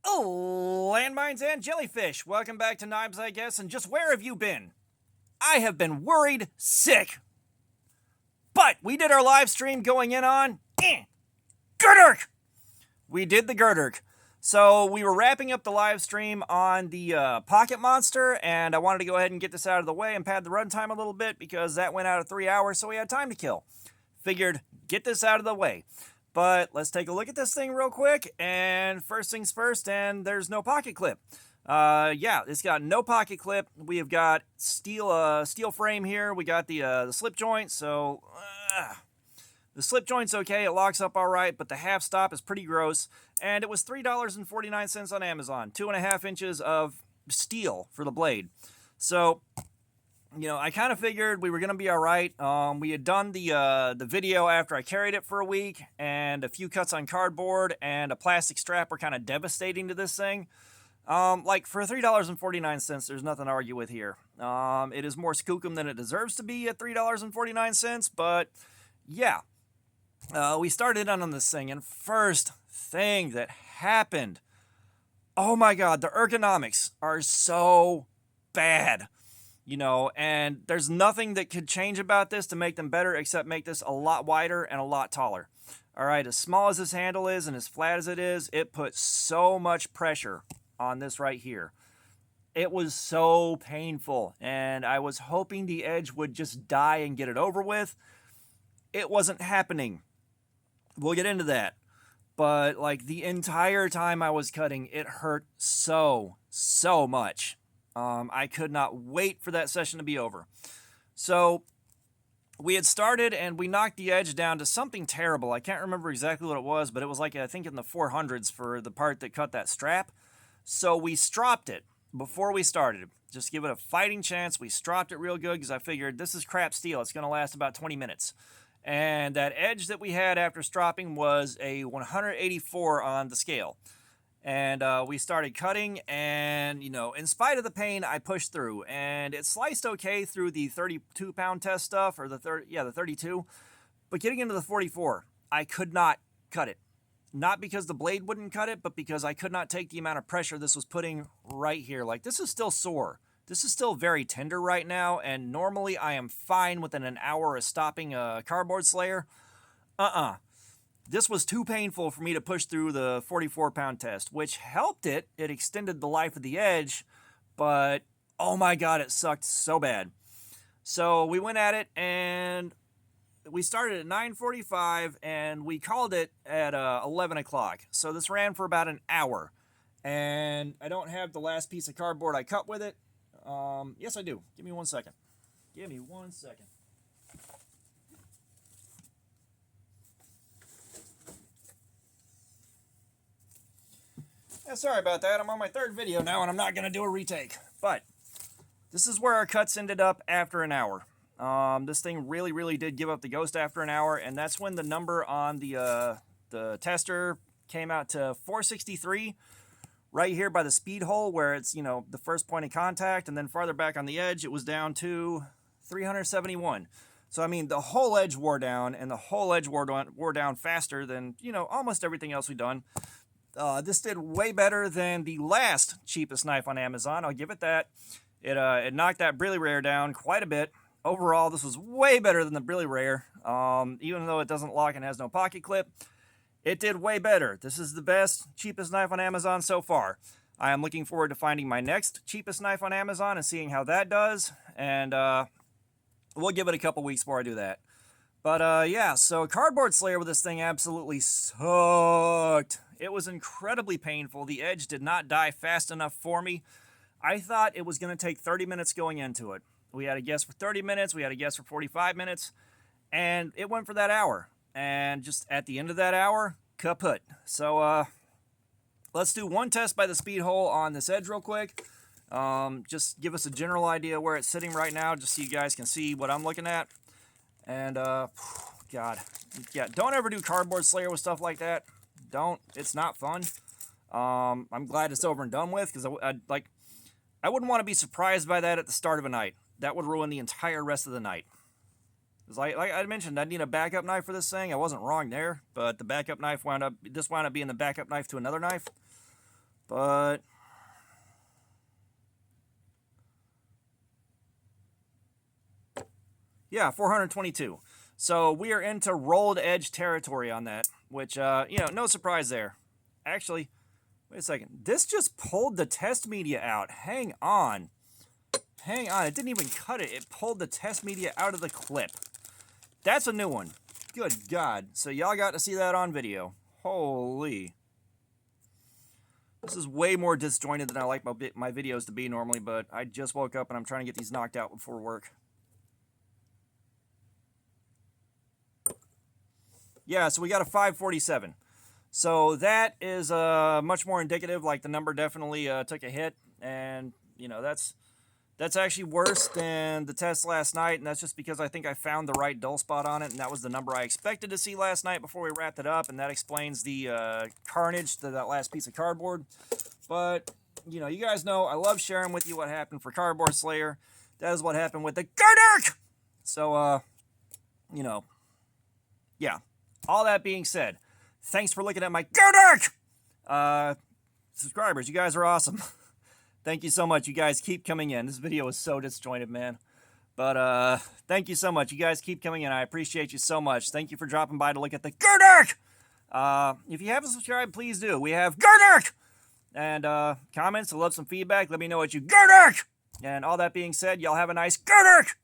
Oh, landmines and jellyfish. Welcome back to Knives, I guess. And just where have you been? I have been worried sick. But we did our live stream going in on GERDERK. We did the GERDERK. So we were wrapping up the live stream on the Pocket Monster, and I wanted to go ahead and get this out of the way and pad the runtime a little bit because that went out at 3 hours, so we had time to kill. Figured, get this out of the way. But let's take a look at this thing real quick, and first things first, and there's no pocket clip. Yeah, it's got no pocket clip. We have got steel frame here. We got the slip joint, so the slip joint's okay. It locks up all right, but the half stop is pretty gross. And it was $3.49 on Amazon. 2.5 inches of steel for the blade. So, you know, I kind of figured we were going to be all right. We had done the video after I carried it for a week, and a few cuts on cardboard and a plastic strap were kind of devastating to this thing. Like, for $3.49, there's nothing to argue with here. It is more skookum than it deserves to be at $3.49, but yeah. We started on this thing, and first thing that happened, oh my god, the ergonomics are so bad. You know, and there's nothing that could change about this to make them better except make this a lot wider and a lot taller. Alright, as small as this handle is and as flat as it is, it puts so much pressure on this right here. It was so painful, and I was hoping the edge would just die and get it over with. It wasn't happening. We'll get into that. But, like, the entire time I was cutting, it hurt so much. I could not wait for that session to be over. So, we had started and we knocked the edge down to something terrible. I can't remember exactly what it was, but it was like, I think in the 400s for the part that cut that strap. So, we stropped it before we started. Just give it a fighting chance. We stropped it real good because I figured this is crap steel. It's going to last about 20 minutes. And that edge that we had after stropping was a 184 on the scale. And we started cutting, and, you know, in spite of the pain, I pushed through. And it sliced okay through the 32-pound test stuff, or the 32. But getting into the 44, I could not cut it. Not because the blade wouldn't cut it, but because I could not take the amount of pressure this was putting right here. Like, this is still sore. This is still very tender right now, and normally I am fine within an hour of stopping a cardboard slayer. This was too painful for me to push through the 44-pound test, which helped it. It extended the life of the edge, but oh my god, it sucked so bad. So we went at it, and we started at 9:45, and we called it at 11 o'clock. So this ran for about an hour, and I don't have the last piece of cardboard I cut with it. Yes, I do. Give me 1 second. Give me 1 second. Yeah, sorry about that. I'm on my third video now, and I'm not going to do a retake. But this is where our cuts ended up after an hour. This thing really did give up the ghost after an hour, and that's when the number on the tester came out to 463. Right here by the speed hole where it's, you know, the first point of contact, and then farther back on the edge, it was down to 371. So, I mean, the whole edge wore down, and the whole edge wore down faster than, you know, almost everything else we've done. This did way better than the last cheapest knife on Amazon. I'll give it that. It knocked that Brilly Rare down quite a bit. Overall, this was way better than the Brilly Rare. Even though it doesn't lock and has no pocket clip, it did way better. This is the best, cheapest knife on Amazon so far. I am looking forward to finding my next cheapest knife on Amazon and seeing how that does. And we'll give it a couple weeks before I do that. But yeah, so cardboard slayer with this thing absolutely sucked. It was incredibly painful. The edge did not die fast enough for me. I thought it was going to take 30 minutes going into it. We had a guess for 30 minutes. We had a guess for 45 minutes. And it went for that hour. And just at the end of that hour, kaput. So, let's do one test by the speed hole on this edge real quick. Just give us a general idea where it's sitting right now, just so you guys can see what I'm looking at. And, God. Yeah, don't ever do cardboard slayer with stuff like that. Don't. It's not fun. I'm glad it's over and done with, because I wouldn't want to be surprised by that at the start of a night. That would ruin the entire rest of the night. Like I mentioned, I need a backup knife for this thing. I wasn't wrong there, but the backup knife wound up being the backup knife to another knife. But yeah, 422. So we are into rolled edge territory on that, which, no surprise there. Actually, wait a second. This just pulled the test media out. Hang on. Hang on. It didn't even cut it. It pulled the test media out of the clip. That's a new one. Good God. So y'all got to see that on video. Holy. This is way more disjointed than I like my videos to be normally, but I just woke up and I'm trying to get these knocked out before work. Yeah, so we got a 547. So that is much more indicative, like the number definitely took a hit, and, that's actually worse than the test last night, and that's just because I think I found the right dull spot on it, and that was the number I expected to see last night before we wrapped it up, and that explains the carnage to that last piece of cardboard. But, you guys know I love sharing with you what happened for Cardboard Slayer. That is what happened with the GERDERK! So, yeah. All that being said, thanks for looking at my GERDERK! Subscribers, you guys are awesome. Thank you so much. You guys keep coming in. This video is so disjointed, man. But thank you so much. You guys keep coming in. I appreciate you so much. Thank you for dropping by to look at the GERDERK! If you haven't subscribed, please do. We have GERDERK! And comments, I love some feedback. Let me know what you GERDERK! And all that being said, y'all have a nice GERDERK!